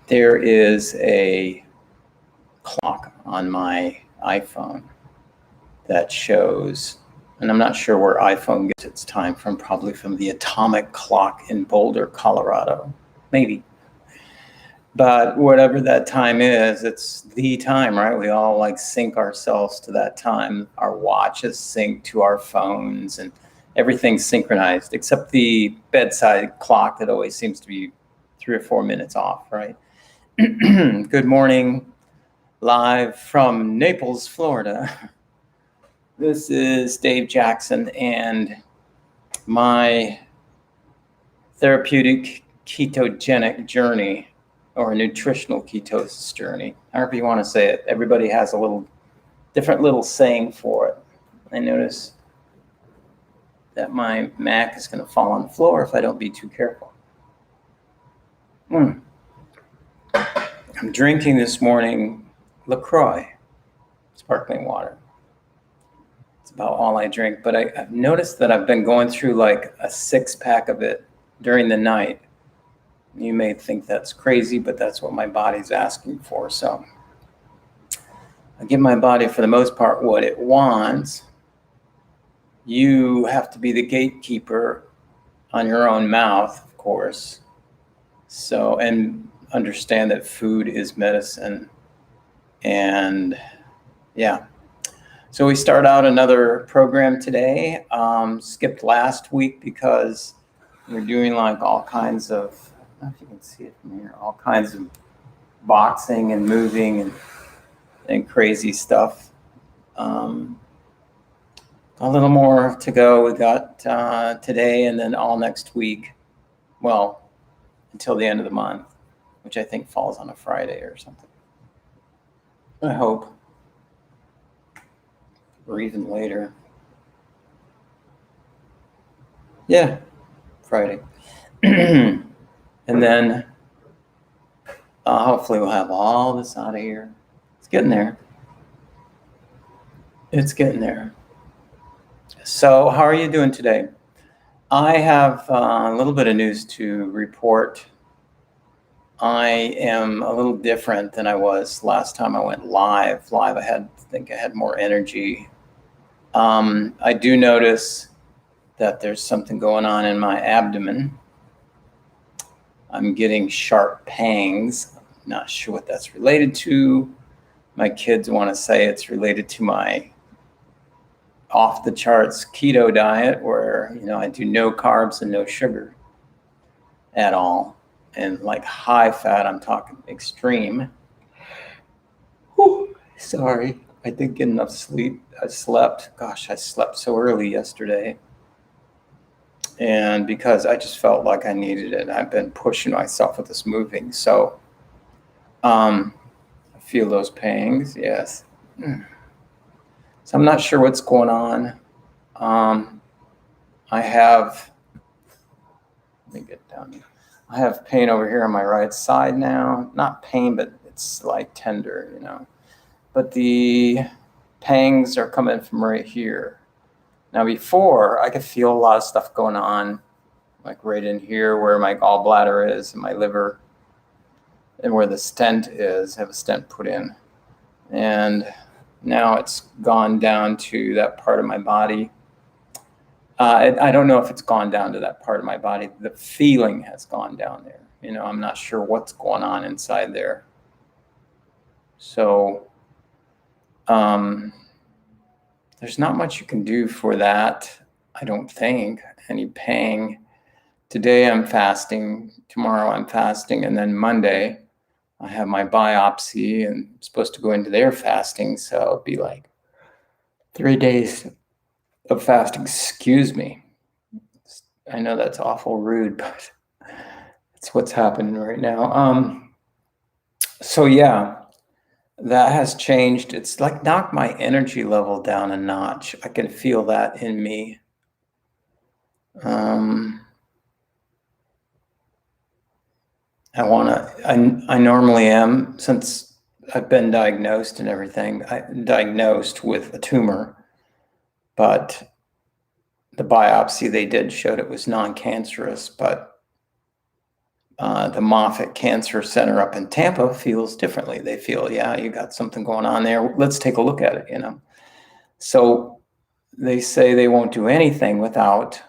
there is a clock on my iPhone that shows, and I'm not sure where iPhone gets its time from, probably from the atomic clock in Boulder, Colorado, maybe. But whatever that time is, it's the time, right? We all like sync ourselves to that time. Our watches sync to our phones and everything's synchronized except the bedside clock that always seems to be 3 or 4 minutes off, right? Good morning, live from Naples, Florida. This is Dave Jackson and my therapeutic ketogenic journey, or nutritional ketosis journey, however you want to say it. Everybody has a little different little saying for it. I notice that my Mac is going to fall on the floor if I don't be too careful. I'm drinking this morning LaCroix, sparkling water. It's about all I drink, but I've noticed that I've been going through like a 6-pack of it during the night. You may think that's crazy, but that's what my body's asking for. So I give my body, for the most part, what it wants. You have to be the gatekeeper on your own mouth, of course. So, and understand that food is medicine. And yeah. So we start out another program today. Skipped last week because we're doing like all kinds of, I don't know if you can see it from here, all kinds of boxing and moving and crazy stuff. A little more to go. We got today and then all next week. Well, until the end of the month, which I think falls on a Friday or something. I hope. Or even later. Yeah, Friday. And then hopefully we'll have all this out of here. It's getting there. It's getting there. So how are you doing today? I have a little bit of news to report. I am a little different than I was last time I went live. I think I had more energy. I do notice that there's something going on in my abdomen. I'm getting sharp pangs. I'm not sure what that's related to. My kids want to say it's related to my off the charts keto diet where, I do no carbs and no sugar at all. And like high fat, I'm talking extreme. Whew, sorry, I didn't get enough sleep. I slept so early yesterday. And because I just felt like I needed it, I've been pushing myself with this moving. So I feel those pangs, yes. So I'm not sure what's going on. Let me get down here. I have pain over here on my right side now. Not pain, but it's like tender, But the pangs are coming from right here. Now before, I could feel a lot of stuff going on, like right in here where my gallbladder is and my liver and where the stent is. I have a stent put in. And now it's gone down to that part of my body. I don't know if it's gone down to that part of my body. The feeling has gone down there. I'm not sure what's going on inside there. So there's not much you can do for that, I don't think. Any pang. Today I'm fasting. Tomorrow I'm fasting. And then Monday I have my biopsy and I'm supposed to go into their fasting. So it'll be like 3 days of fasting. Excuse me. I know that's awful rude, but it's what's happening right now. So yeah. That has changed. It's like knocked my energy level down a notch. I can feel that in me. I normally am, since I've been diagnosed and everything, diagnosed with a tumor, but the biopsy they did showed it was non-cancerous, but the Moffitt Cancer Center up in Tampa feels differently. They feel, yeah, you got something going on there. Let's take a look at it, So they say they won't do anything without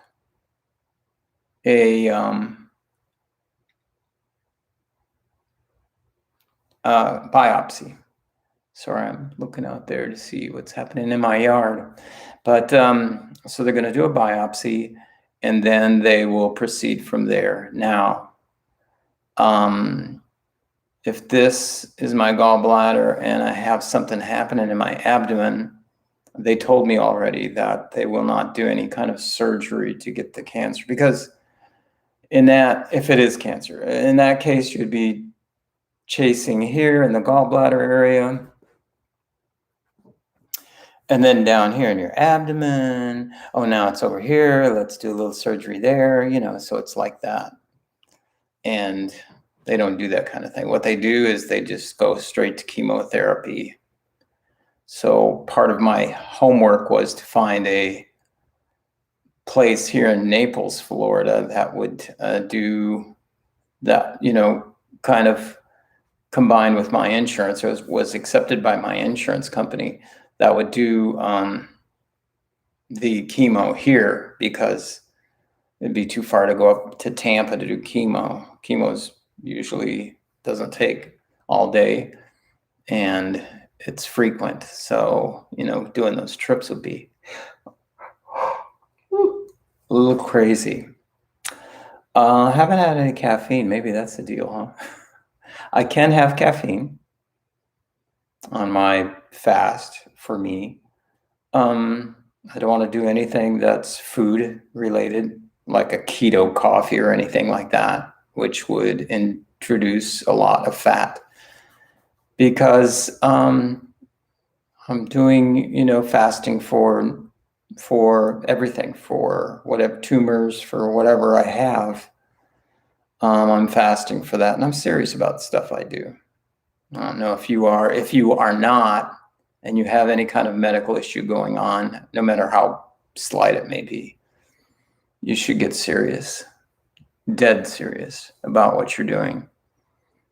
a biopsy. Sorry, I'm looking out there to see what's happening in my yard. But so they're going to do a biopsy, and then they will proceed from there. Now, if this is my gallbladder and I have something happening in my abdomen, they told me already that they will not do any kind of surgery to get the cancer, because if it is cancer, in that case, you'd be chasing here in the gallbladder area, and then down here in your abdomen. Oh, now it's over here. Let's do a little surgery there, so it's like that. And they don't do that kind of thing. What they do is they just go straight to chemotherapy. So part of my homework was to find a place here in Naples, Florida, that would do that, kind of combined with my insurance, or was accepted by my insurance company, that would do the chemo here, because it'd be too far to go up to Tampa to do chemo. Chemo's usually doesn't take all day, and it's frequent. So, doing those trips would be a little crazy. Haven't had any caffeine. Maybe that's the deal, huh? I can have caffeine on my fast for me. I don't want to do anything that's food related, like a keto coffee or anything like that, which would introduce a lot of fat, because I'm doing, fasting for everything, for whatever tumors, for whatever I have. I'm fasting for that, and I'm serious about the stuff I do. I don't know if you are. If you are not, and you have any kind of medical issue going on, no matter how slight it may be, you should get serious, dead serious about what you're doing.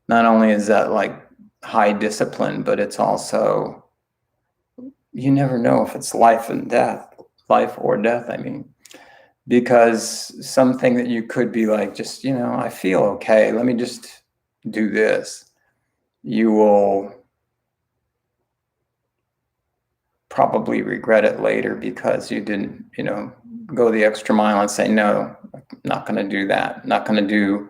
Not only is that like high discipline, but it's also, you never know if it's life or death, I mean, because something that you could be like, just, I feel okay, let me just do this. You will probably regret it later, because you didn't, go the extra mile and say, no, I'm not going to do that. Not going to do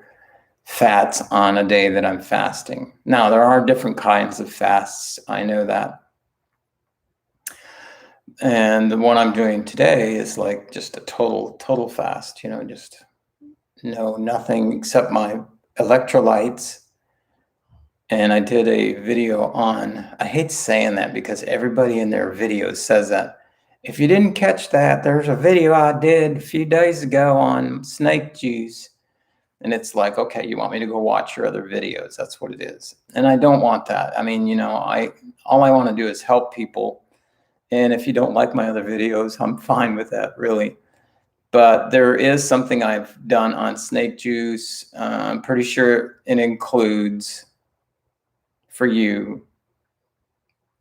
fats on a day that I'm fasting. Now, there are different kinds of fasts. I know that. And the one I'm doing today is like just a total fast, just nothing except my electrolytes. And I did a video I hate saying that, because everybody in their videos says that. If you didn't catch that, there's a video I did a few days ago on snake juice. And it's like, okay, you want me to go watch your other videos? That's what it is. And I don't want that. I mean, all I want to do is help people. And if you don't like my other videos, I'm fine with that, really. But there is something I've done on snake juice. I'm pretty sure it includes, for you,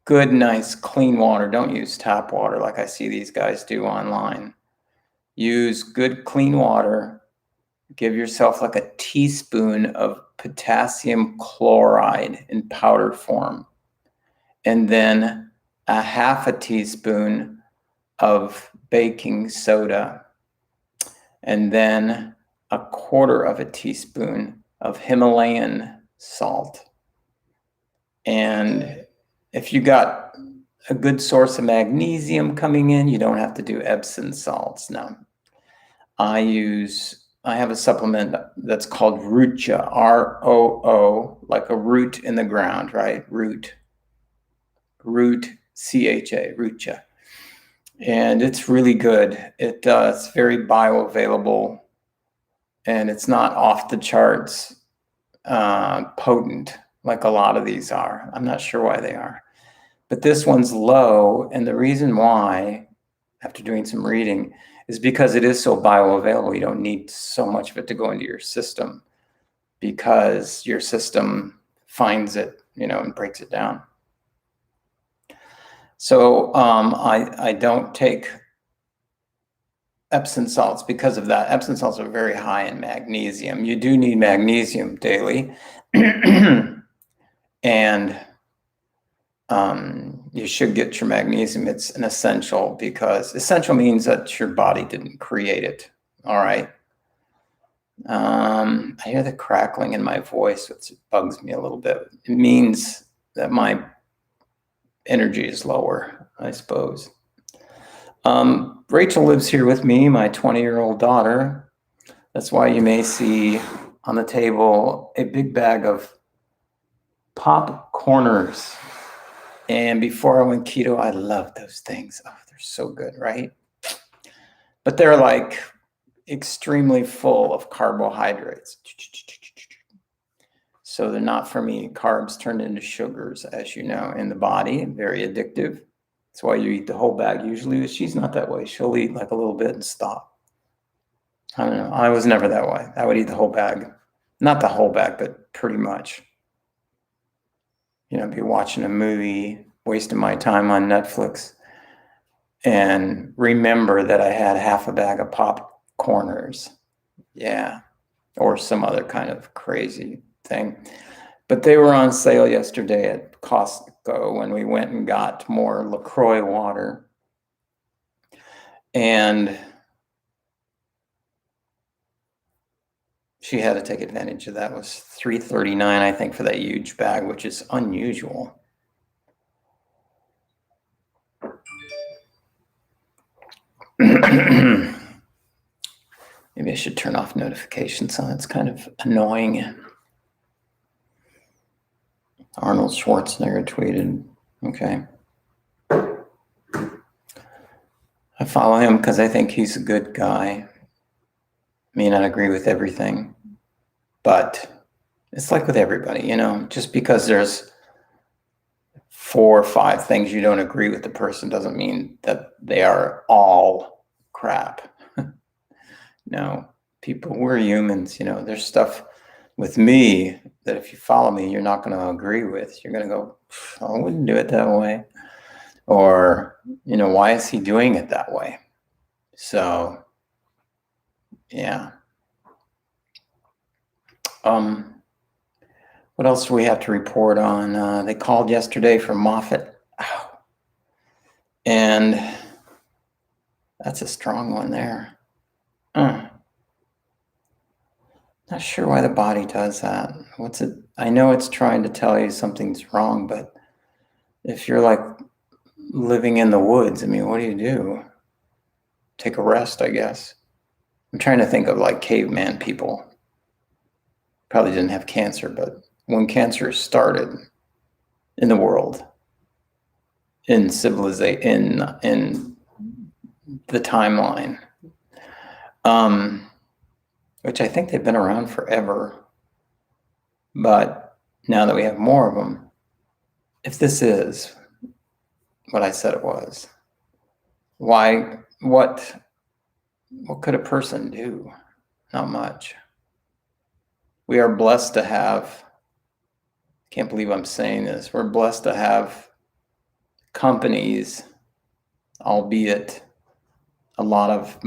good, nice, clean water. Don't use tap water like I see these guys do online. Use good, clean water. Give yourself like a teaspoon of potassium chloride in powder form, and then a half a teaspoon of baking soda, and then a quarter of a teaspoon of Himalayan salt. And if you got a good source of magnesium coming in, you don't have to do Epsom salts. Now, I have a supplement that's called Roocha, R-O-O, like a root in the ground, right? Root, C-H-A, Roocha. And it's really good. It's very bioavailable, and it's not off the charts potent like a lot of these are. I'm not sure why they are. But this one's low, and the reason why, after doing some reading, is because it is so bioavailable. You don't need so much of it to go into your system. because your system finds it, and breaks it down. So I don't take Epsom salts because of that. Epsom salts are very high in magnesium. You do need magnesium daily. And you should get your magnesium. It's an essential, because essential means that your body didn't create it. All right. I hear the crackling in my voice, which bugs me a little bit. It means that my energy is lower, I suppose. Rachel lives here with me, my 20-year-old daughter. That's why you may see on the table a big bag of pop corners. And before I went keto, I loved those things. Oh, they're so good, right? But they're like extremely full of carbohydrates. So they're not for me. Carbs turn into sugars, as you know, in the body, very addictive. That's why you eat the whole bag usually. She's not that way. She'll eat like a little bit and stop. I don't know. I was never that way. I would eat the whole bag. Not the whole bag, but pretty much. Be watching a movie, wasting my time on Netflix, and remember that I had half a bag of pop corners. Yeah. Or some other kind of crazy thing. But they were on sale yesterday at Costco when we went and got more LaCroix water. And she had to take advantage of that. It was $3.39, I think, for that huge bag, which is unusual. Maybe I should turn off notifications on. It's kind of annoying. Arnold Schwarzenegger tweeted. Okay. I follow him because I think he's a good guy. May not agree with everything, but it's like with everybody, just because there's 4 or 5 things you don't agree with the person doesn't mean that they are all crap. No, we're humans, there's stuff with me that if you follow me, you're not going to agree with. You're going to go, I wouldn't do it that way. Or, why is he doing it that way? So, yeah. What else do we have to report on? They called yesterday from Moffitt. Ow. And that's a strong one there. Not sure why the body does that. What's it? I know it's trying to tell you something's wrong, but if you're like living in the woods, what do you do? Take a rest, I guess. I'm trying to think of like caveman people. Probably didn't have cancer, but when cancer started in the world, in civilization, in the timeline, which I think they've been around forever. But now that we have more of them, if this is what I said it was, what could a person do? Not much. We are blessed to have, can't believe I'm saying this, we're blessed to have companies, albeit a lot of,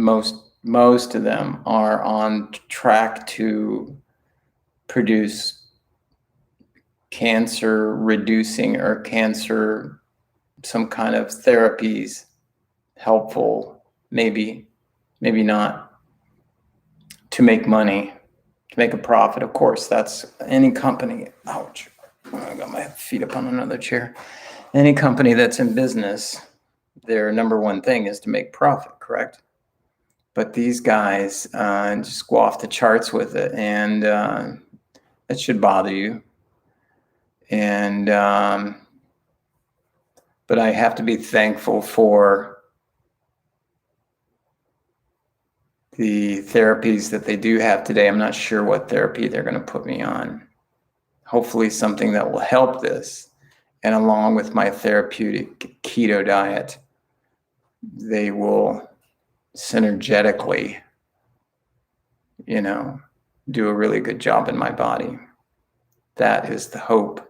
most of them are on track to produce cancer reducing or cancer, some kind of therapies, helpful, maybe not, to make money, to make a profit. Of course, that's any company. Ouch. I got my feet up on another chair. Any company that's in business, their number one thing is to make profit, correct? But these guys just go off the charts with it, and it should bother you. And but I have to be thankful for the therapies that they do have today. I'm not sure what therapy they're going to put me on. Hopefully something that will help this. And along with my therapeutic keto diet, they will synergetically, do a really good job in my body. That is the hope.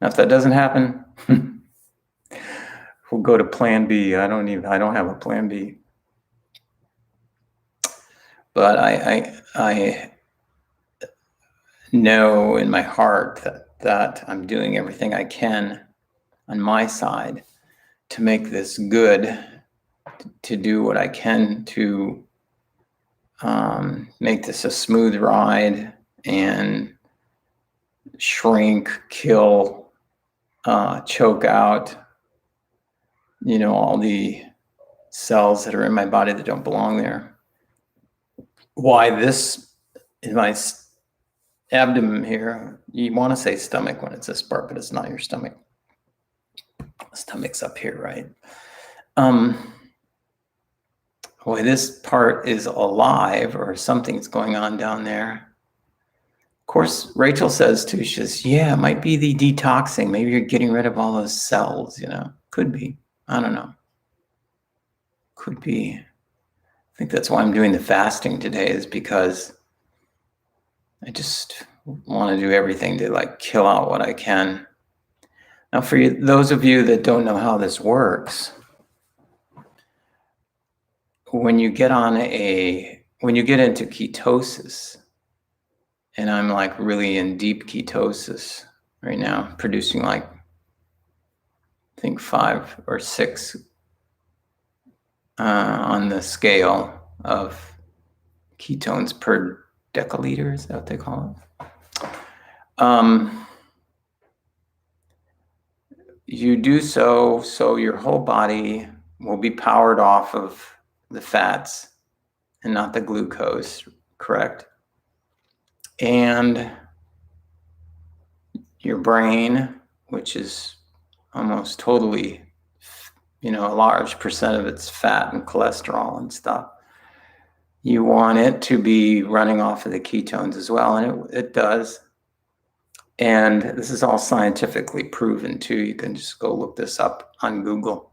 Now, if that doesn't happen, we'll go to plan B. I don't have a plan B. But I know in my heart that I'm doing everything I can on my side to make this good, to do what I can to make this a smooth ride and shrink, kill, choke out, all the cells that are in my body that don't belong there. Why this in my abdomen here, you want to say stomach when it's this part, but it's not your stomach. Stomach's up here, right? Why this part is alive or something's going on down there. Of course, Rachel says too, she says, yeah, it might be the detoxing. Maybe you're getting rid of all those cells, Could be. I don't know. Could be. I think that's why I'm doing the fasting today, is because I just want to do everything to kill out what I can. Now, for those of you that don't know how this works, when you get into ketosis, and I'm really in deep ketosis right now, producing I think 5 or 6 on the scale of ketones per deciliter, is that what they call it? You do so your whole body will be powered off of the fats and not the glucose, correct? And your brain, which is almost totally, a large percent of it's fat and cholesterol and stuff, you want it to be running off of the ketones as well, and it does. And this is all scientifically proven too. You can just go look this up on Google.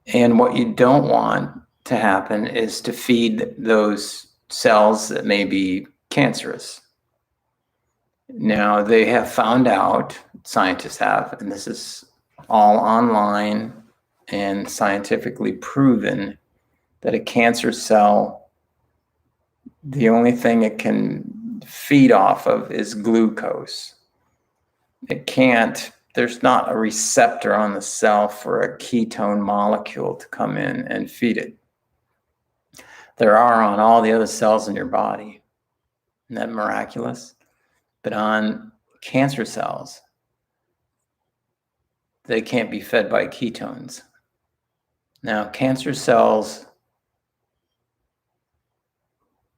And what you don't want to happen is to feed those cells that may be cancerous. Now, they have found out, scientists have, and this is all online and scientifically proven, that a cancer cell, the only thing it can feed off of is glucose. It can't, there's not a receptor on the cell for a ketone molecule to come in and feed it. There are on all the other cells in your body. Isn't that miraculous? But on cancer cells, they can't be fed by ketones. Now, cancer cells,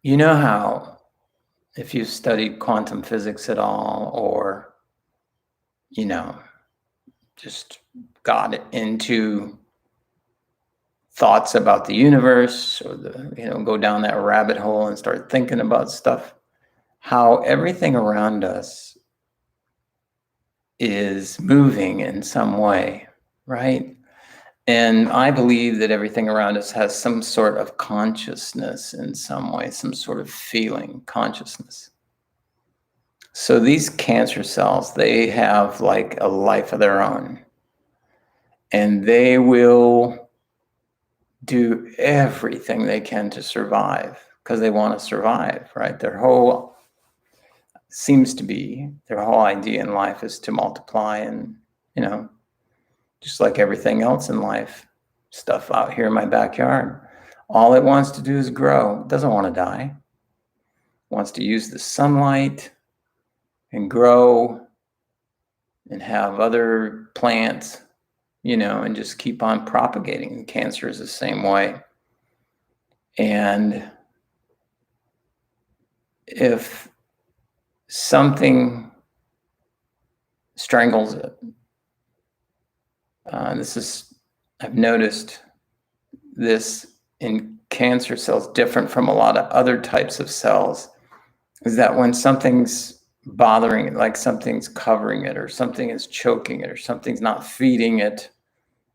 how, if you've studied quantum physics at all, or, just got into thoughts about the universe, or go down that rabbit hole and start thinking about stuff, how everything around us is moving in some way, right? And I believe that everything around us has some sort of consciousness in some way, some sort of feeling, consciousness. So these cancer cells, they have a life of their own. And they will do everything they can to survive, because they want to survive, right? Their whole idea in life is to multiply, and, just like everything else in life, stuff out here in my backyard, all it wants to do is grow. It doesn't want to die. It wants to use the sunlight and grow and have other plants, and just keep on propagating. And cancer is the same way. And if something strangles it, I've noticed this in cancer cells, different from a lot of other types of cells, is that when something's bothering it, like something's covering it, or something is choking it, or something's not feeding it,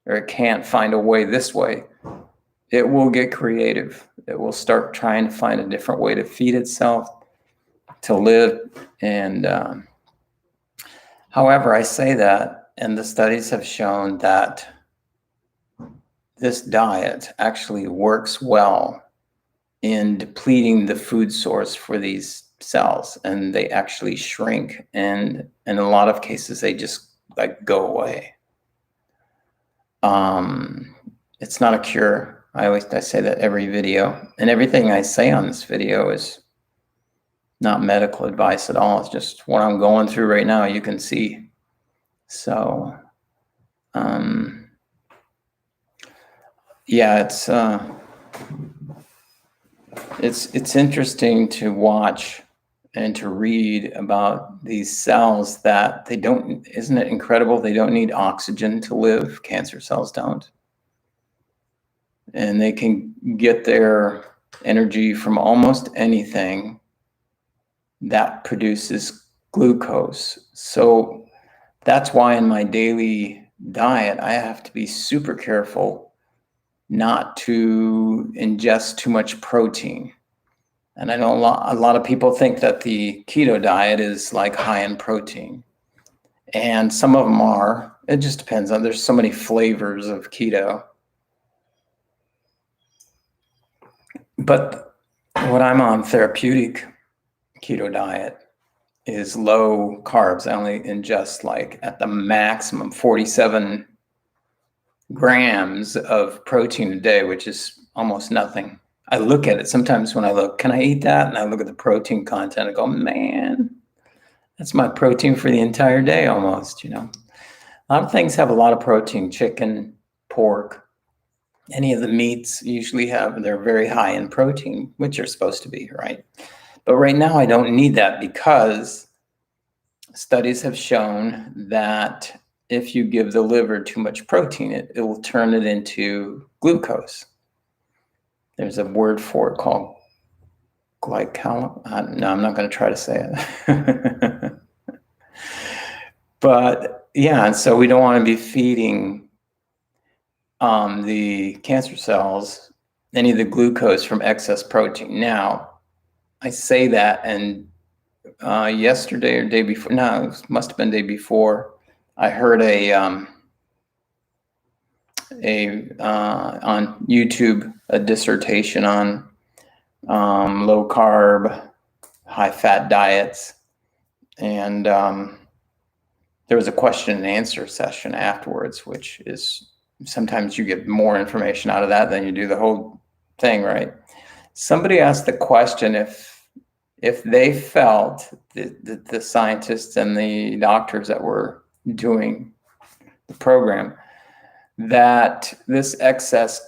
or it can't find a way this way, it will get creative. It will start trying to find a different way to feed itself, to live. And however, I say that, and the studies have shown that this diet actually works well in depleting the food source for these cells, and they actually shrink, and in a lot of cases they just like go away. It's not a cure. I say that every video, and everything I say on this video is not medical advice at all. It's just what I'm going through right now. You can see. So yeah, it's interesting to watch and to read about these cells that they don't, isn't it incredible? They don't need oxygen to live. Cancer cells don't. And they can get their energy from almost anything that produces glucose. So that's why in my daily diet, I have to be super careful not to ingest too much protein. And I know a lot of people think that the keto diet is like high in protein. And some of them are. It just depends on, there's so many flavors of keto. But what I'm on, therapeutic keto diet, is low carbs. I only ingest like at the maximum 47 grams of protein a day, which is almost nothing. I look at it sometimes when I look, can I eat that? And I look at the protein content and go, man, that's my protein for the entire day almost, you know. A lot of things have a lot of protein, chicken, pork, any of the meats usually have, they're very high in protein, which are supposed to be, right? But right now I don't need that because studies have shown that if you give the liver too much protein, it will turn it into glucose. There's a word for it called glycal. No, I'm not going to try to say it. But yeah, and so we don't want to be feeding the cancer cells any of the glucose from excess protein. Now, I say that, and yesterday or day before, no, it must have been day before, I heard on YouTube a dissertation on low carb, high fat diets, and there was a question and answer session afterwards, which is sometimes you get more information out of that than you do the whole thing, right? Somebody asked the question if they felt the scientists and the doctors that were doing the program, that this excess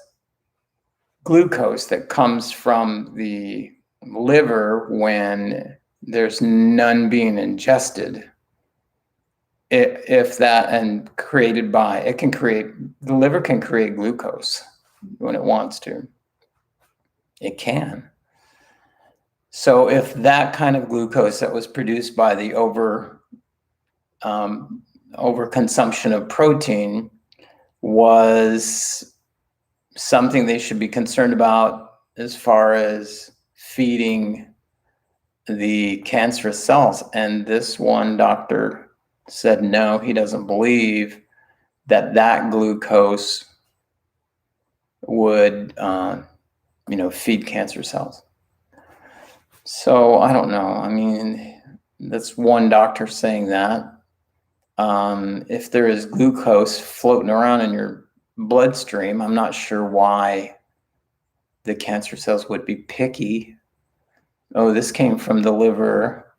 glucose that comes from the liver when there's none being ingested, if that, and created by, it can create, the liver can create glucose when it wants to. It can. So if that kind of glucose that was produced by the overconsumption of protein was something they should be concerned about as far as feeding the cancerous cells, and this one doctor said no, he doesn't believe that glucose would feed cancer cells. So I don't know. I mean, that's one doctor saying that. If there is glucose floating around in your bloodstream, I'm not sure why the cancer cells would be picky. Oh, this came from the liver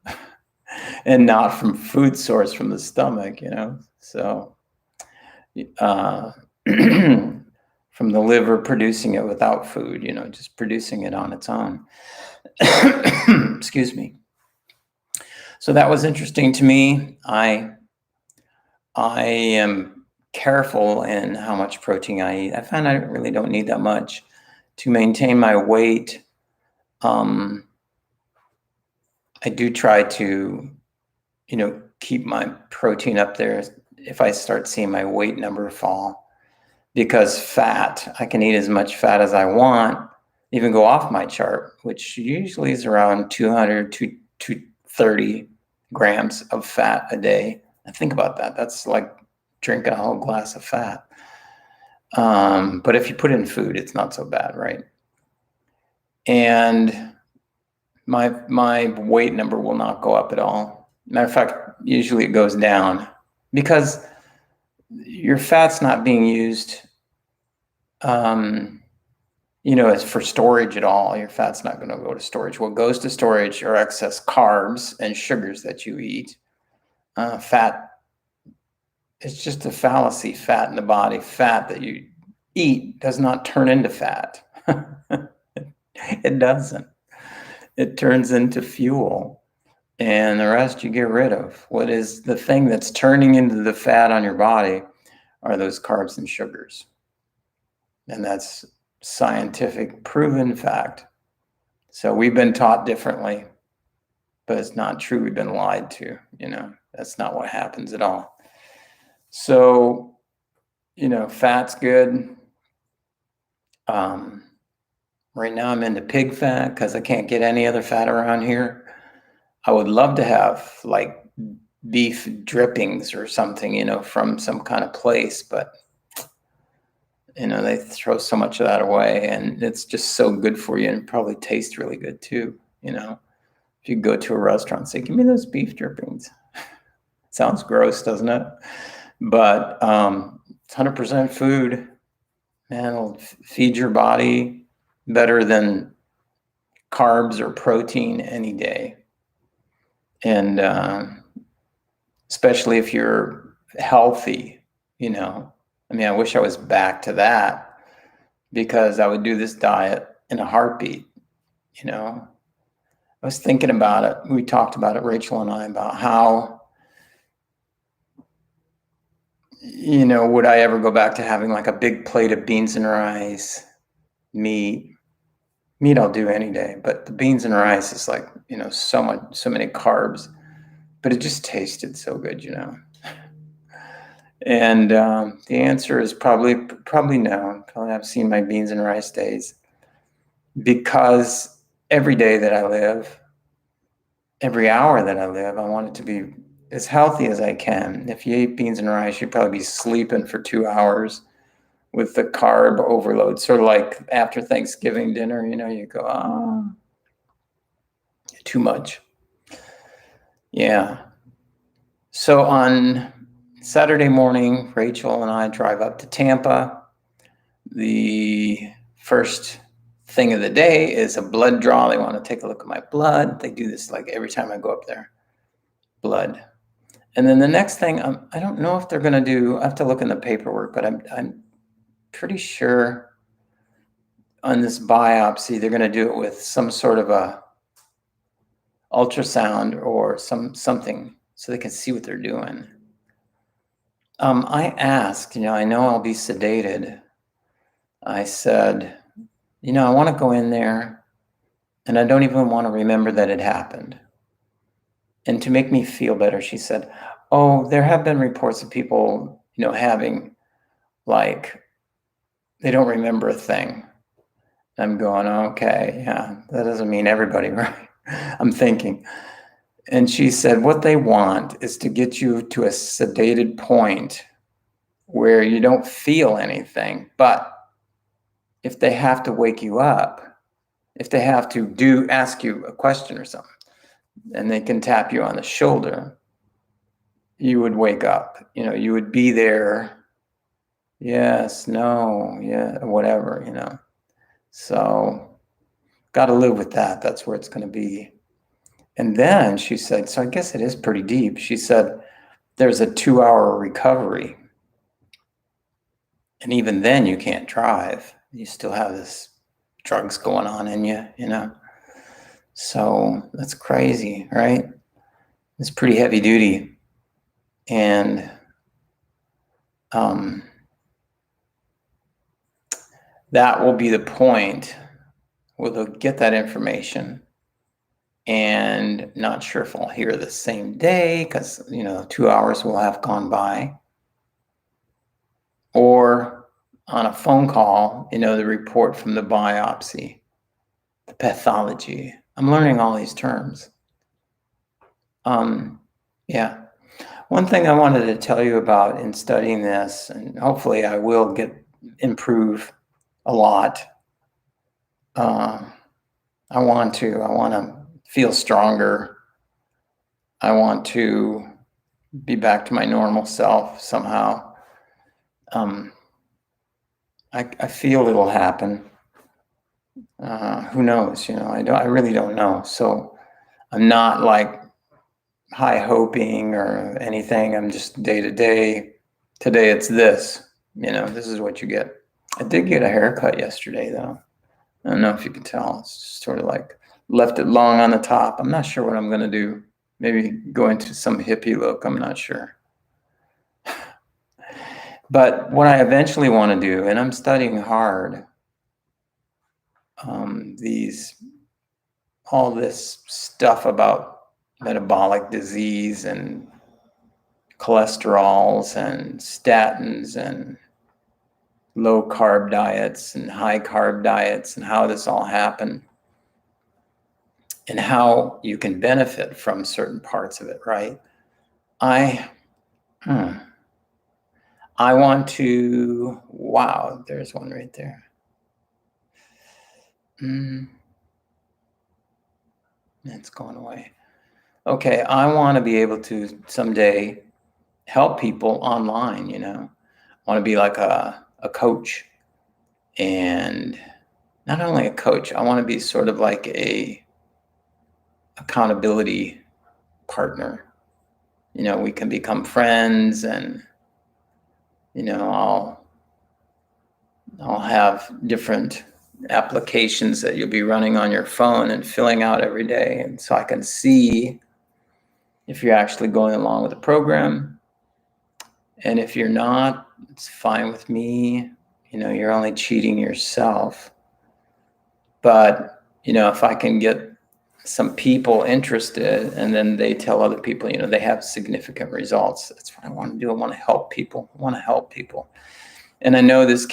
and not from food source from the stomach, you know? So from the liver producing it without food, you know, just producing it on its own. Excuse me. So that was interesting to me. I am careful in how much protein I eat. I find I really don't need that much to maintain my weight. I do try to, keep my protein up there if I start seeing my weight number fall. because fat, I can eat as much fat as I want, even go off my chart, which usually is around 200 to 230 grams of fat a day. And think about that. That's like drinking a whole glass of fat. But if you put it in food, it's not so bad, right? And my weight number will not go up at all. Matter of fact, usually it goes down because your fat's not being used, as for storage at all. Your fat's not going to go to storage. What goes to storage are excess carbs and sugars that you eat. Fat, it's just a fallacy. Fat in the body, fat that you eat does not turn into fat. It doesn't. It turns into fuel, and the rest you get rid of. What is the thing that's turning into the fat on your body are those carbs and sugars. And that's scientific proven fact. So we've been taught differently, but it's not true. We've been lied to, that's not what happens at all. So, fat's good. Right now I'm into pig fat because I can't get any other fat around here. I would love to have like beef drippings or something, from some kind of place, but they throw so much of that away, and it's just so good for you and probably tastes really good too. If you go to a restaurant and say, give me those beef drippings. Sounds gross, doesn't it? But it's 100% food. Man, it'll feed your body better than carbs or protein any day. And especially if you're healthy, I wish I was back to that, because I would do this diet in a heartbeat. I was thinking about it. We talked about it, Rachel and I, about how, would I ever go back to having like a big plate of beans and rice, meat I'll do any day, but the beans and rice is like, so many carbs, but it just tasted so good, And the answer is probably no. Probably I've seen my beans and rice days, because every day that I live, every hour that I live, I want it to be as healthy as I can. If you eat beans and rice, you'd probably be sleeping for 2 hours with the carb overload. Sort of like after Thanksgiving dinner, you go, too much. Yeah. So on Saturday morning, Rachel and I drive up to Tampa. The first thing of the day is a blood draw. They want to take a look at my blood. They do this like every time I go up there. Blood. And then the next thing, I don't know if they're going to do, I have to look in the paperwork, but I'm pretty sure on this biopsy, they're going to do it with some sort of a ultrasound or something so they can see what they're doing. I asked, I know I'll be sedated. I said, I want to go in there and I don't even want to remember that it happened. And to make me feel better, she said, oh, there have been reports of people, having like, they don't remember a thing. I'm going, okay, yeah, that doesn't mean everybody, right? I'm thinking. And she said, what they want is to get you to a sedated point where you don't feel anything. But if they have to wake you up, if they have to ask you a question or something, and they can tap you on the shoulder, you would wake up. You would be there. Yes, no, yeah, whatever, So got to live with that. That's where it's going to be. And then she said, so I guess it is pretty deep. She said, there's a 2-hour recovery. And even then you can't drive. You still have this drugs going on in you, So that's crazy, right? It's pretty heavy duty. And that will be the point where they'll get that information. And not sure if I'll hear the same day because, 2 hours will have gone by. Or on a phone call, the report from the biopsy, the pathology. I'm learning all these terms. Yeah. One thing I wanted to tell you about in studying this, and hopefully I will improve a lot. I want to feel stronger. I want to be back to my normal self somehow. I feel it'll happen. Who knows? I really don't know. So I'm not like high hoping or anything. I'm just day to day. Today it's this. This is what you get. I did get a haircut yesterday, though. I don't know if you can tell. It's just sort of like left it long on the top. I'm not sure what I'm going to do. Maybe go into some hippie look. I'm not sure. But what I eventually want to do, and I'm studying hard, all this stuff about metabolic disease and cholesterols and statins and low carb diets and high carb diets and how this all happened and how you can benefit from certain parts of it, right? I want to, wow, there's one right there. It's going away. Okay, I want to be able to someday help people online, I want to be like a coach. And not only a coach, I want to be sort of like a accountability partner. We can become friends, and I'll have different applications that you'll be running on your phone and filling out every day, and so I can see if you're actually going along with the program. And if you're not, it's fine with me. You're only cheating yourself. But if I can get some people interested, and then they tell other people, they have significant results. That's what I want to do. I want to help people. And I know this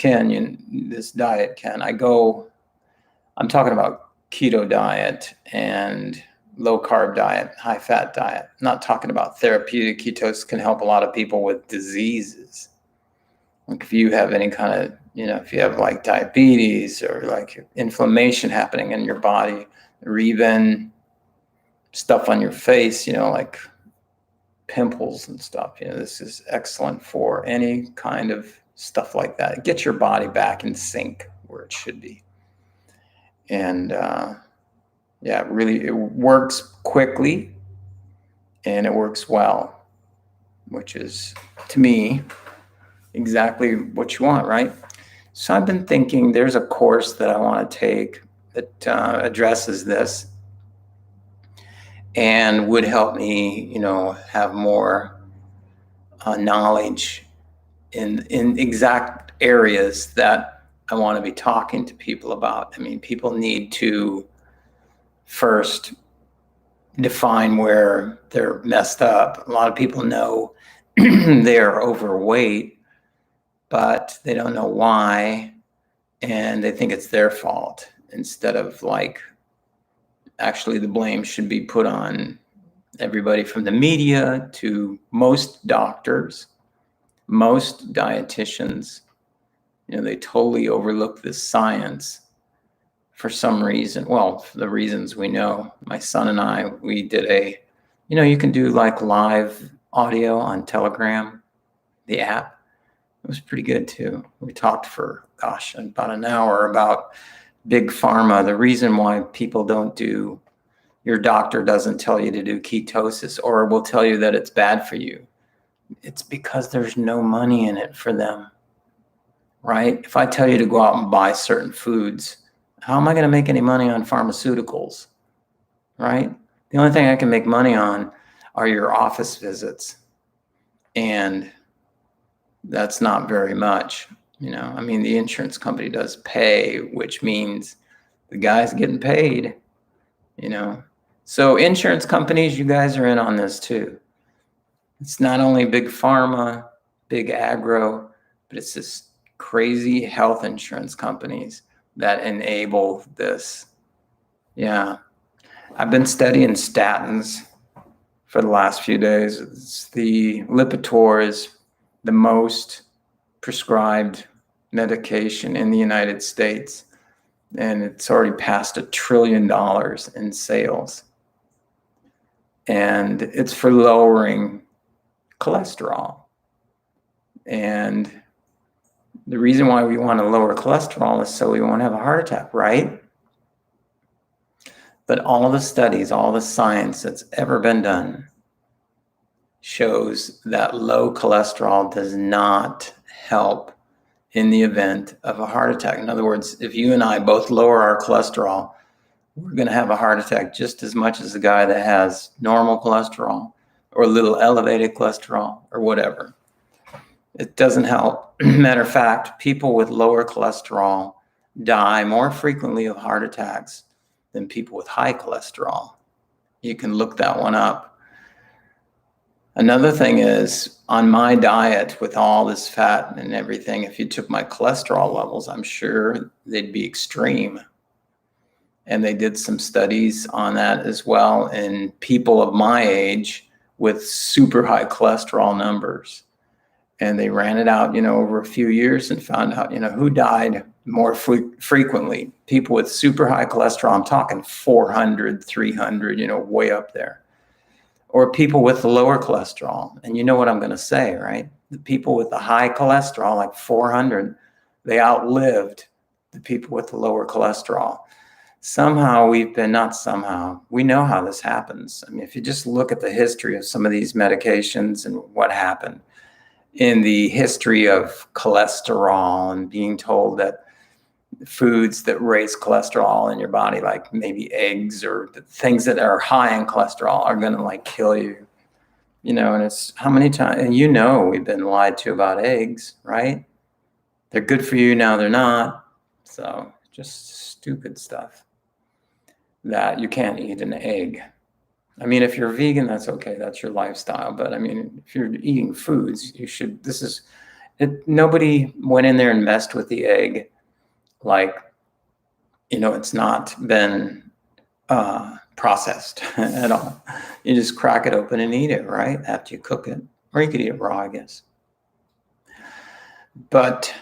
diet can. I'm talking about keto diet and low carb diet, high fat diet. I'm not talking about therapeutic. Ketosis can help a lot of people with diseases. Like if you have any kind of, if you have like diabetes or like inflammation happening in your body, or even stuff on your face, like pimples and stuff, this is excellent for any kind of stuff like that. Get your body back in sync where it should be. And really, it works quickly and it works well, which is, to me, exactly what you want, right? So I've been thinking there's a course that I want to take that addresses this and would help me, have more knowledge in exact areas that I want to be talking to people about. I mean, people need to first define where they're messed up. A lot of people know they're overweight, but they don't know why, and they think it's their fault, instead of like, actually the blame should be put on everybody from the media to most doctors, most dietitians. They totally overlook this science for some reason. Well, for the reasons we know. My son and I, we did you can do like live audio on Telegram, the app. It was pretty good too. We talked for, about an hour about big pharma. The reason why people don't do, your doctor doesn't tell you to do ketosis or will tell you that it's bad for you. It's because there's no money in it for them, right? If I tell you to go out and buy certain foods, how am I going to make any money on pharmaceuticals, right? The only thing I can make money on are your office visits. And that's not very much, the insurance company does pay, which means the guy's getting paid, So insurance companies, you guys are in on this too. It's not only big pharma, big agro, but it's this crazy health insurance companies that enable this. Yeah. I've been studying statins for the last few days. The Lipitor is the most prescribed medication in the United States, and it's already passed $1 trillion in sales. And it's for lowering cholesterol. And the reason why we want to lower cholesterol is so we won't have a heart attack, right? But all the studies, all the science that's ever been done shows that low cholesterol does not help in the event of a heart attack. In other words, if you and I both lower our cholesterol, we're going to have a heart attack just as much as the guy that has normal cholesterol or a little elevated cholesterol or whatever. It doesn't help. Matter of fact, people with lower cholesterol die more frequently of heart attacks than people with high cholesterol. You can look that one up. Another thing is, on my diet with all this fat and everything, if you took my cholesterol levels, I'm sure they'd be extreme. And they did some studies on that as well in people of my age with super high cholesterol numbers. And they ran it out, over a few years and found out, who died more frequently. People with super high cholesterol, I'm talking 400, 300, way up there. Or people with lower cholesterol. And you know what I'm going to say, right? The people with the high cholesterol, like 400, they outlived the people with the lower cholesterol. Somehow we know how this happens. I mean, if you just look at the history of some of these medications and what happened in the history of cholesterol and being told that foods that raise cholesterol in your body, like maybe eggs or things that are high in cholesterol, are going to kill you, and it's how many times, and we've been lied to about eggs, right? They're good for you, now they're not. So just stupid stuff that you can't eat an egg. I mean, if you're vegan, that's okay. That's your lifestyle. But I mean, if you're eating foods, you should, nobody went in there and messed with the egg. It's not been processed at all. You just crack it open and eat it, right? After you cook it. Or you could eat it raw, I guess. But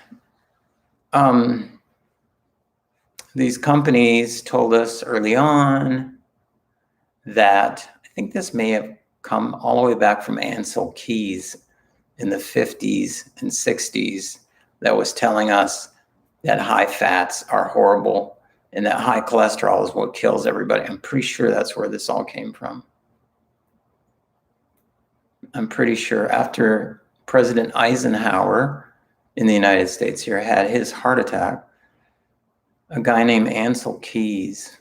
these companies told us early on that, I think this may have come all the way back from Ancel Keys in the 50s and 60s, that was telling us that high fats are horrible and that high cholesterol is what kills everybody. I'm pretty sure that's where this all came from. I'm pretty sure after President Eisenhower in the United States here had his heart attack, a guy named Ancel Keys,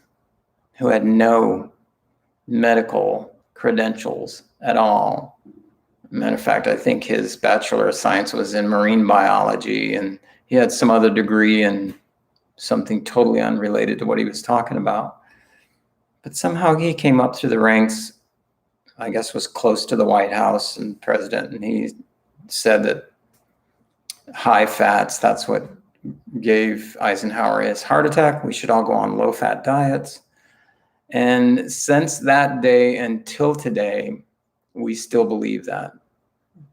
who had no medical credentials at all. Matter of fact, I think his Bachelor of Science was in marine biology, and he had some other degree in something totally unrelated to what he was talking about. But somehow he came up through the ranks, I guess was close to the White House and president, and he said that high fats, that's what gave Eisenhower his heart attack. We should all go on low-fat diets. And since that day until today, we still believe that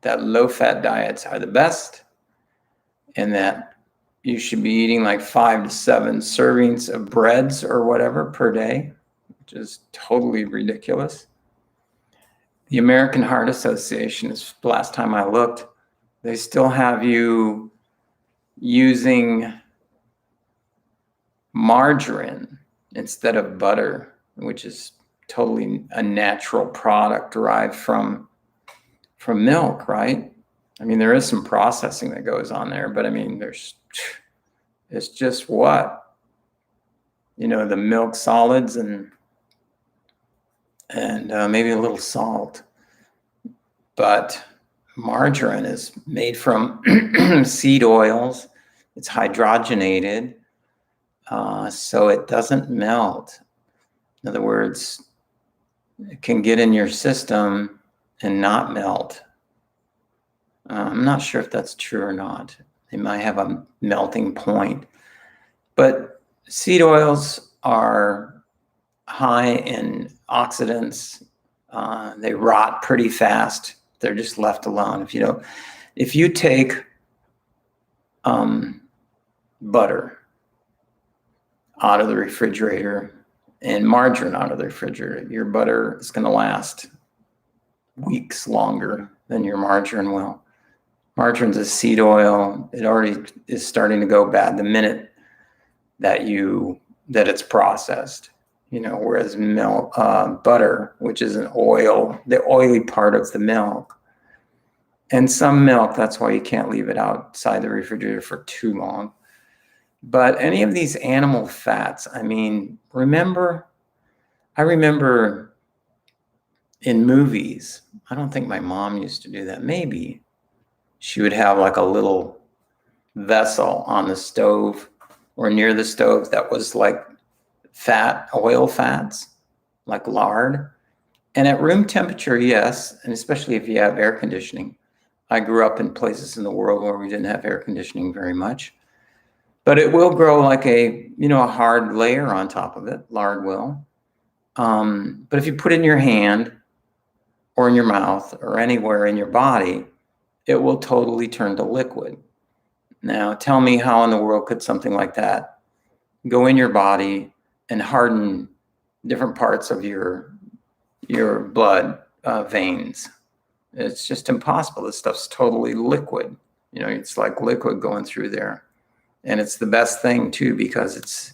low-fat diets are the best, and that you should be eating 5 to 7 servings of breads or whatever per day, which is totally ridiculous. The American Heart Association, is the last time I looked, they still have you using margarine instead of butter, which is totally a natural product derived from milk, right? I mean, there is some processing that goes on there, but I mean, it's just what? The milk solids and maybe a little salt. But margarine is made from seed oils. It's hydrogenated, so it doesn't melt. In other words, it can get in your system and not melt. I'm not sure if that's true or not. They might have a melting point. But seed oils are high in oxidants. They rot pretty fast. They're just left alone. If you take butter out of the refrigerator and margarine out of the refrigerator, your butter is going to last weeks longer than your margarine will. Margarine's a seed oil. It already is starting to go bad the minute that it's processed. Whereas milk, butter, which is an oil, the oily part of the milk, and some milk, that's why you can't leave it outside the refrigerator for too long. But any of these animal fats, I remember in movies, I don't think my mom used to do that. Maybe she would have like a little vessel on the stove or near the stove that was like oil fats, like lard. And at room temperature, yes, and especially if you have air conditioning. I grew up in places in the world where we didn't have air conditioning very much. But it will grow like a hard layer on top of it, lard will. But if you put it in your hand or in your mouth or anywhere in your body, it will totally turn to liquid. Now, tell me how in the world could something like that go in your body and harden different parts of your blood veins? It's just impossible. This stuff's totally liquid. It's like liquid going through there. And it's the best thing too, because it's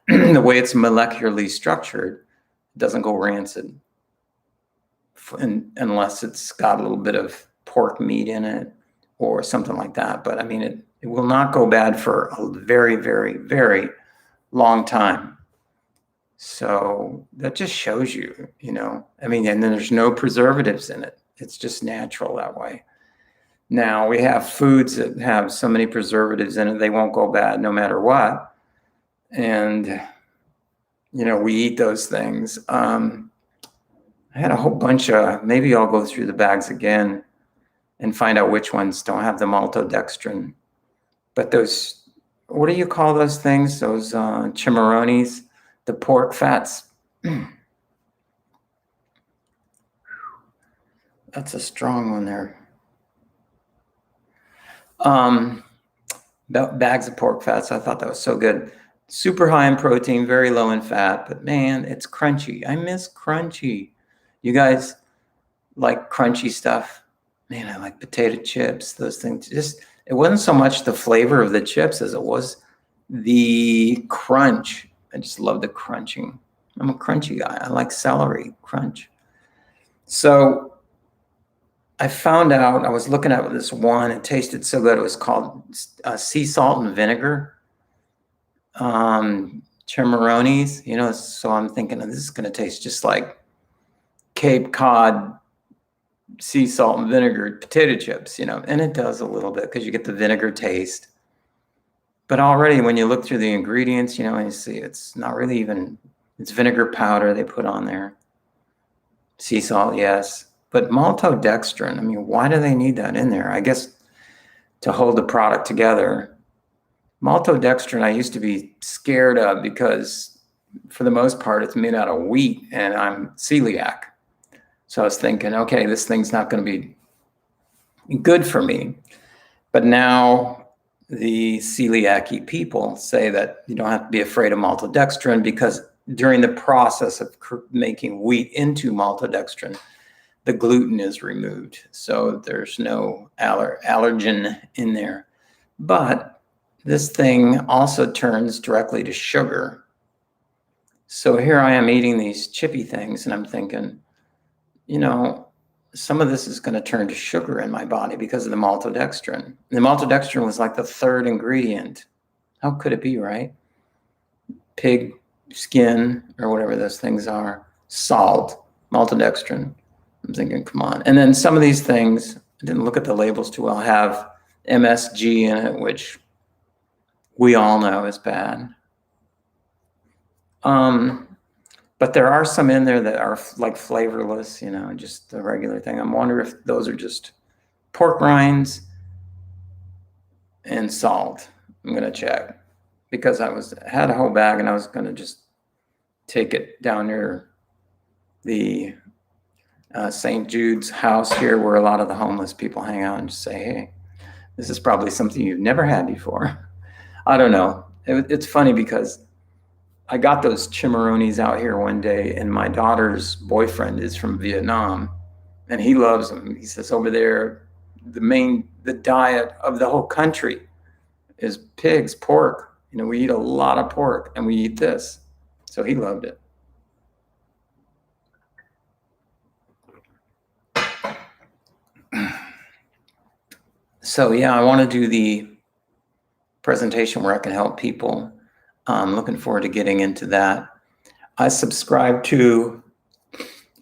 the way it's molecularly structured, it doesn't go rancid unless it's got a little bit of pork meat in it or something like that. But it will not go bad for a very, very, very long time. So that just shows you, and then there's no preservatives in it. It's just natural that way. Now we have foods that have so many preservatives in it, they won't go bad no matter what. And, we eat those things. I had a whole bunch of, maybe I'll go through the bags again and find out which ones don't have the maltodextrin. But those, what do you call those things? Those chimarrones, the pork fats. That's a strong one there. Bags of pork fats. I thought that was so good. Super high in protein, very low in fat, but man, it's crunchy. I miss crunchy. You guys like crunchy stuff? Man, I like potato chips, those things. It wasn't so much the flavor of the chips as it was the crunch. I just love the crunching. I'm a crunchy guy. I like celery crunch. So I found out, I was looking at this one, it tasted so good. It was called sea salt and vinegar. Chimarrones, so I'm thinking, this is going to taste just like Cape Cod sea salt and vinegar potato chips, and it does a little bit because you get the vinegar taste. But already when you look through the ingredients, and you see it's not really even, it's vinegar powder they put on there. Sea salt, yes. But maltodextrin, why do they need that in there? I guess to hold the product together. Maltodextrin, I used to be scared of because for the most part, it's made out of wheat and I'm celiac. So I was thinking, okay, this thing's not going to be good for me. But now the celiac people say that you don't have to be afraid of maltodextrin because during the process of making wheat into maltodextrin, the gluten is removed. So there's no allergen in there. But this thing also turns directly to sugar. So here I am eating these chippy things and I'm thinking, some of this is going to turn to sugar in my body because of the maltodextrin. The maltodextrin was like the third ingredient. How could it be, right? Pig skin or whatever those things are, salt, maltodextrin. I'm thinking, come on. And then some of these things, I didn't look at the labels too well, have MSG in it, which we all know is bad. But there are some in there that are like flavorless, just the regular thing. I'm wondering if those are just pork rinds and salt. I'm going to check because had a whole bag and I was going to just take it down near the St. Jude's house here where a lot of the homeless people hang out and just say, hey, this is probably something you've never had before. I don't know. It's funny because I got those chimarones out here one day and my daughter's boyfriend is from Vietnam and he loves them. He says over there, the diet of the whole country is pigs, pork. We eat a lot of pork and we eat this. So he loved it. So yeah, I want to do the presentation where I can help people. I'm looking forward to getting into that. I subscribe to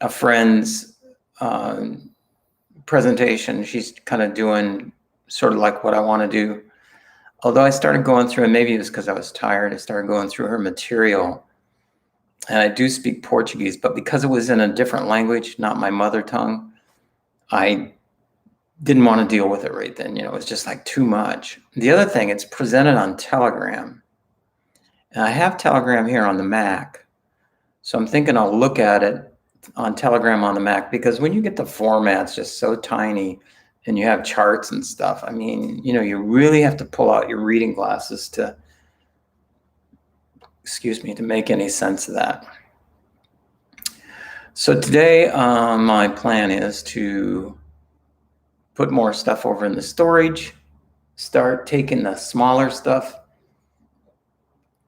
a friend's presentation. She's kind of doing sort of like what I want to do. Although I started going through, and maybe it was because I was tired, I started going through her material. And I do speak Portuguese, but because it was in a different language, not my mother tongue, I didn't want to deal with it right then. It was just like too much. The other thing, it's presented on Telegram. And I have Telegram here on the Mac. So I'm thinking I'll look at it on Telegram on the Mac, because when you get the formats just so tiny and you have charts and stuff, I mean, you really have to pull out your reading glasses to make any sense of that. So today, my plan is to put more stuff over in the storage, start taking the smaller stuff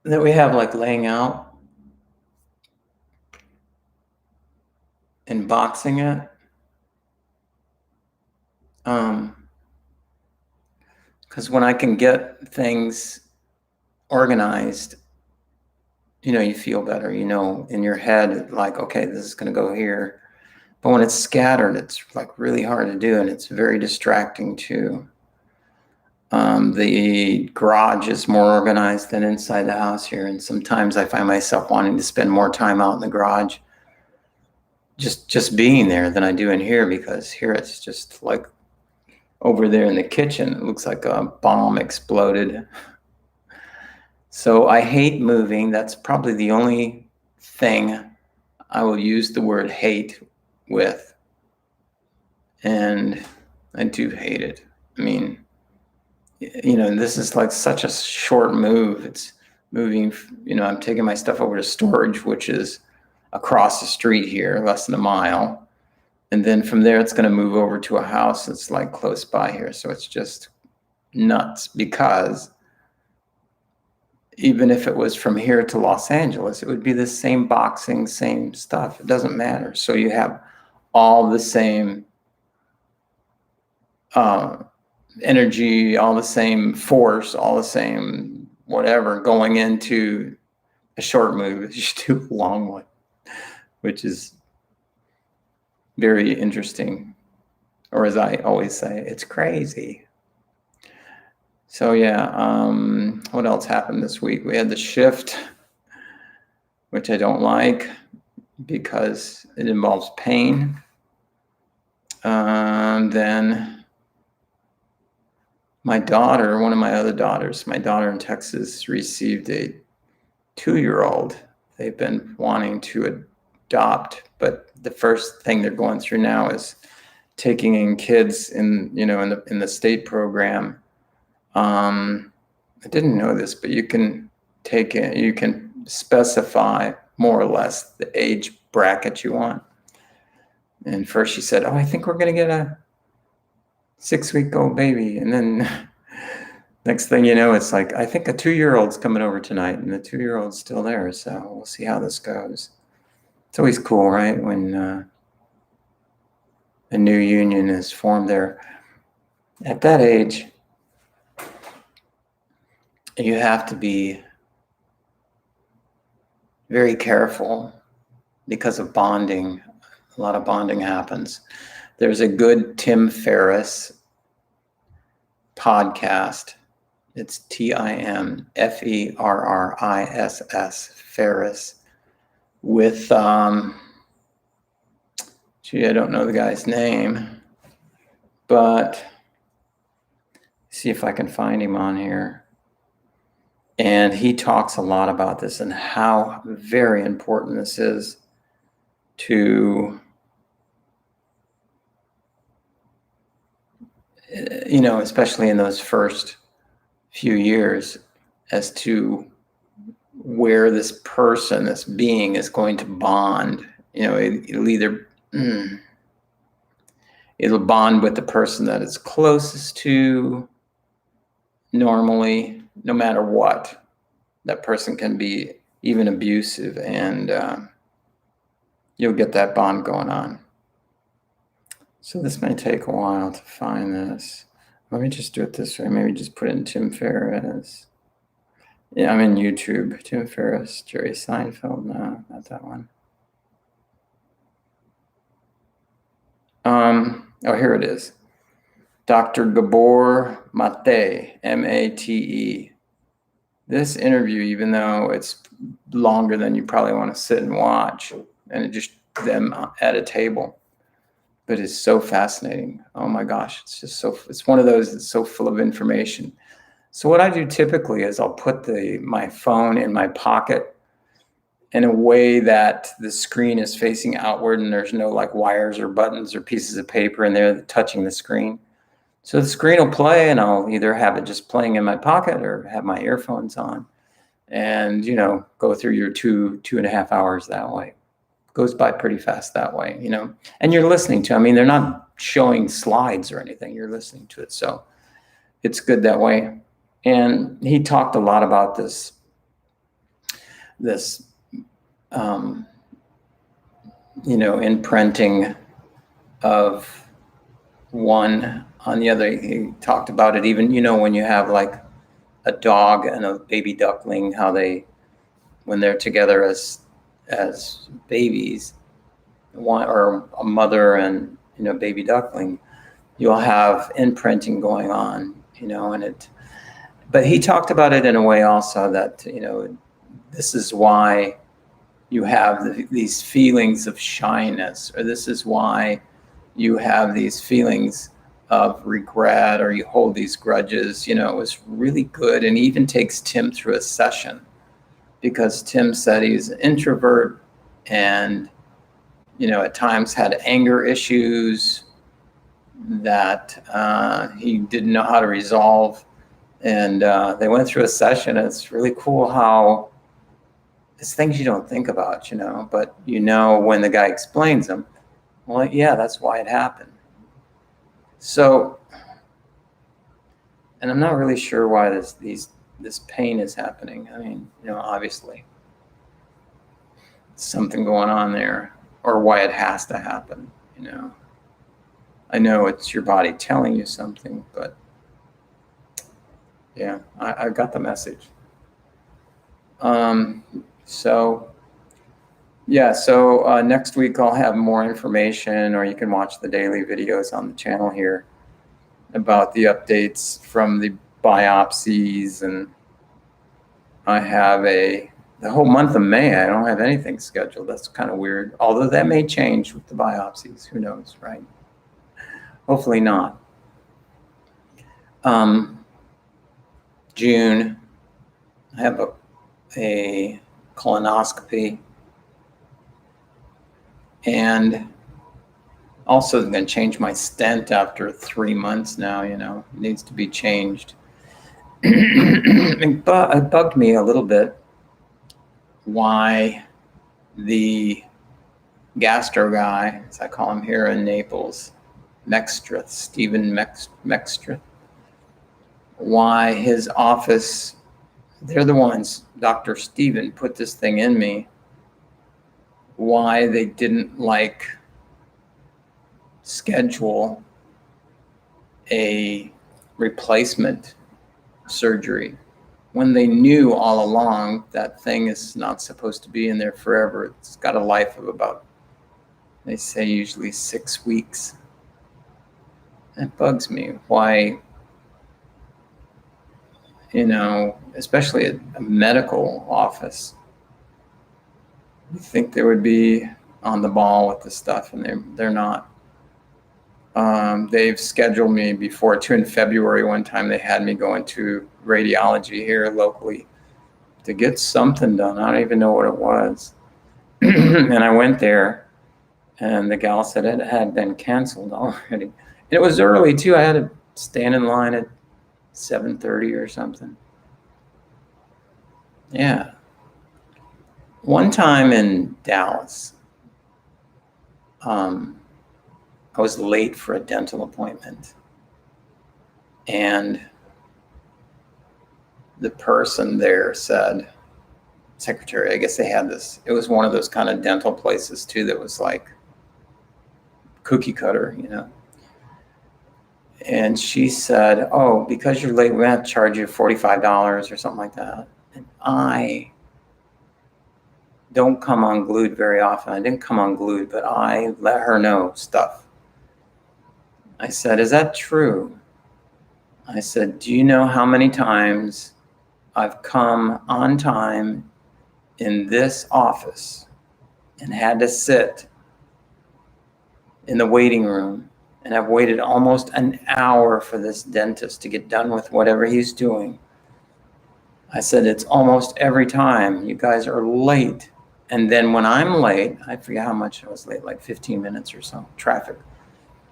that we have like laying out and boxing it. Because when I can get things organized, you feel better, in your head, like, okay, this is going to go here. But when it's scattered, it's like really hard to do, and it's very distracting too. The garage is more organized than inside the house here, and sometimes I find myself wanting to spend more time out in the garage just being there than I do in here, because here it's just like over there in the kitchen, it looks like a bomb exploded. So I hate moving. That's probably the only thing I will use the word hate with. And I do hate it. I mean, this is like such a short move. It's moving, I'm taking my stuff over to storage, which is across the street here, less than a mile. And then from there, it's going to move over to a house that's like close by here. So it's just nuts, because even if it was from here to Los Angeles, it would be the same boxing, same stuff. It doesn't matter. So you have all the same energy, all the same force, all the same whatever going into a short move as you do a long one, which is very interesting. Or as I always say, it's crazy. So yeah, what else happened this week? We had the shift, which I don't like because it involves pain. Then my daughter, one of my other daughters, my daughter in Texas, received a 2-year-old. They've been wanting to adopt, but the first thing they're going through now is taking in kids in the state program. I didn't know this, but you can specify more or less the age bracket you want. And first she said, I think we're going to get a 6-week-old baby. And then next thing you know, it's like, I think a 2-year-old's coming over tonight, and the 2-year-old's still there. So we'll see how this goes. It's always cool, right? When a new union is formed there. At that age, you have to be very careful because of bonding. A lot of bonding happens. There's a good Tim Ferriss podcast. It's TimFerriss, Ferriss, with, I don't know the guy's name, but see if I can find him on here. And he talks a lot about this and how very important this is to, especially in those first few years, as to where this person, this being, is going to bond. It'll either it'll bond with the person that it's closest to normally, no matter what. That person can be even abusive, and you'll get that bond going on. So this may take a while to find this. Let me just do it this way. Maybe just put in Tim Ferriss. Yeah, I'm in YouTube. Tim Ferriss, Jerry Seinfeld. No, not that one. Oh, here it is. Dr. Gabor Mate, M-A-T-E. This interview, even though it's longer than you probably want to sit and watch, and it just them at a table, but it's so fascinating. Oh my gosh, it's one of those that's so full of information. So what I do typically is I'll put my phone in my pocket in a way that the screen is facing outward and there's no like wires or buttons or pieces of paper in there touching the screen. So the screen will play, and I'll either have it just playing in my pocket or have my earphones on, and go through your 2.5 hours that way. Goes by pretty fast that way, and you're listening to, they're not showing slides or anything. You're listening to it. So it's good that way. And he talked a lot about this imprinting of one on the other. He talked about it even, when you have like a dog and a baby duckling, how when they're together as babies, or a mother and baby duckling, you'll have imprinting going on, but he talked about it in a way also that this is why you have these feelings of shyness, or this is why you have these feelings of regret, or you hold these grudges. It was really good. And he even takes Tim through a session, because Tim said he's an introvert and at times had anger issues that he didn't know how to resolve. And they went through a session. It's really cool how it's things you don't think about, but when the guy explains them, well, yeah, that's why it happened. So, and I'm not really sure why this pain is happening. Obviously something going on there, or why it has to happen. I know it's your body telling you something, but yeah, I got the message. So next week I'll have more information, or you can watch the daily videos on the channel here about the updates from the biopsies. And I have the whole month of May, I don't have anything scheduled. That's kind of weird. Although that may change with the biopsies. Who knows, right? Hopefully not. June, I have a colonoscopy, and also I'm going to change my stent after 3 months now. It needs to be changed. It bugged me a little bit why the gastro guy, as I call him here in Naples, Stephen Mextra, why his office, they're the ones, Dr. Stephen put this thing in me, why they didn't schedule a replacement surgery when they knew all along that thing is not supposed to be in there forever. It's got a life of about, they say, usually 6 weeks. It bugs me why, especially a medical office, you think they would be on the ball with this stuff, and they're not. They've scheduled me before too. In February, one time they had me go into radiology here locally to get something done. I don't even know what it was. And I went there, and the gal said it had been canceled already. And it was early too. I had to stand in line at 7:30 or something. Yeah. One time in Dallas, I was late for a dental appointment, and the person there said, secretary, I guess they had this, it was one of those kind of dental places too that was like cookie cutter, you know. And she said, oh, because you're late, we're going to charge you $45 or something like that. And I don't come unglued very often. I didn't come unglued, but I let her know stuff. I said, is that true? I said, do you know how many times I've come on time in this office and had to sit in the waiting room, and I've waited almost an hour for this dentist to get done with whatever he's doing? I said, it's almost every time you guys are late. And then when I'm late, I forget how much I was late, like 15 minutes or so, traffic.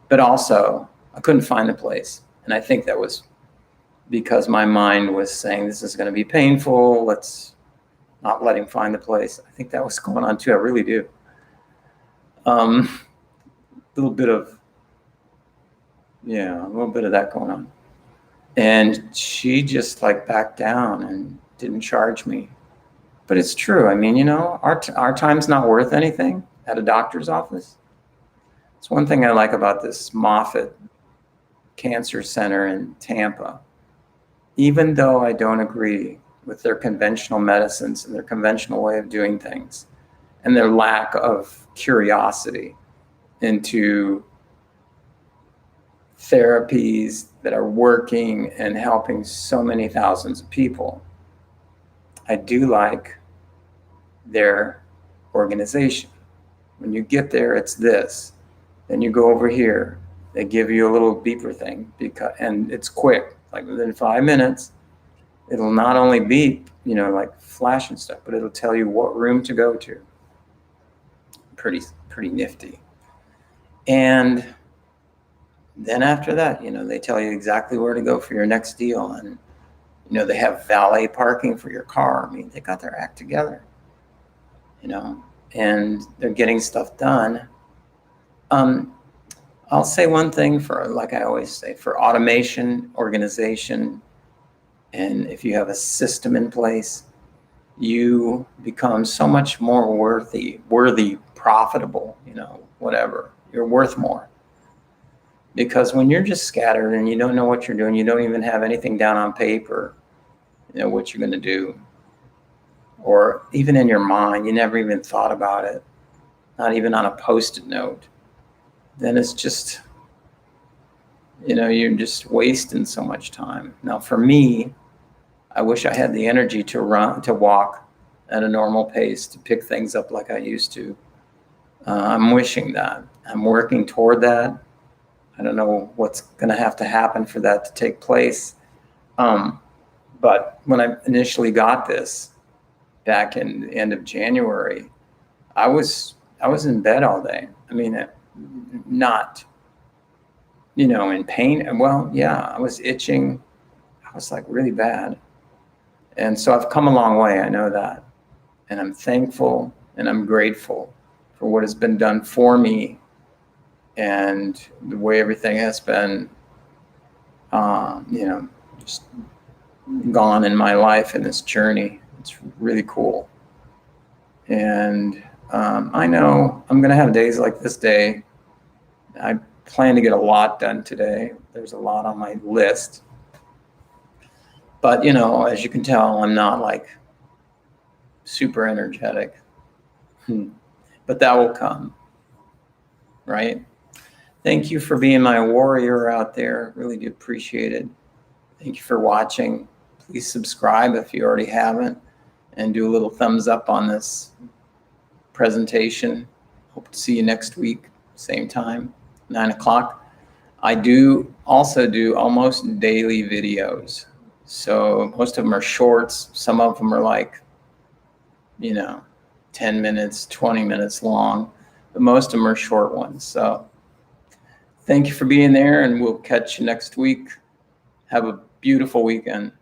But also, I couldn't find the place. And I think that was because my mind was saying, this is going to be painful. Let's not let him find the place. I think that was going on too. I really do. A little bit of that going on. And she just like backed down and didn't charge me. But it's true. I mean, you know, our time's not worth anything at a doctor's office. It's one thing I like about this Moffitt Cancer Center in Tampa. Even though I don't agree with their conventional medicines and their conventional way of doing things and their lack of curiosity into therapies that are working and helping so many thousands of people, I do like their organization. When you get there, it's this. Then you go over here. They give you a little beeper thing, and it's quick. Like within 5 minutes, it'll not only beep, you know, like flash and stuff, but it'll tell you what room to go to. Pretty nifty. And then after that, you know, they tell you exactly where to go for your next deal. And, you know, they have valet parking for your car. I mean, they got their act together, you know, and they're getting stuff done. I'll say one thing for, like I always say, for automation, organization, and if you have a system in place, you become so much more worthy, profitable, you know, whatever. You're worth more. Because when you're just scattered and you don't know what you're doing, you don't even have anything down on paper, you know, what you're going to do. Or even in your mind, you never even thought about it, not even on a Post-it note. Then it's just, you know, you're just wasting so much time. Now, for me, I wish I had the energy to walk at a normal pace, to pick things up like I used to. I'm wishing that. I'm working toward that. I don't know what's going to have to happen for that to take place. But when I initially got this back in the end of January, I was in bed all day. I mean, not, you know, in pain. Well, yeah, I was itching. I was like really bad. And so I've come a long way. I know that. And I'm thankful and I'm grateful for what has been done for me and the way everything has been, you know, just gone in my life in this journey. It's really cool. And I know I'm going to have days like this day. I plan to get a lot done today. There's a lot on my list. But, you know, as you can tell, I'm not like super energetic. But that will come, right? Thank you for being my warrior out there. Really do appreciate it. Thank you for watching. Please subscribe if you already haven't, and do a little thumbs up on this presentation. Hope to see you next week, same time, 9 o'clock. I do also do almost daily videos. So most of them are shorts. Some of them are like, 10 minutes, 20 minutes long, but most of them are short ones. So thank you for being there, and we'll catch you next week. Have a beautiful weekend.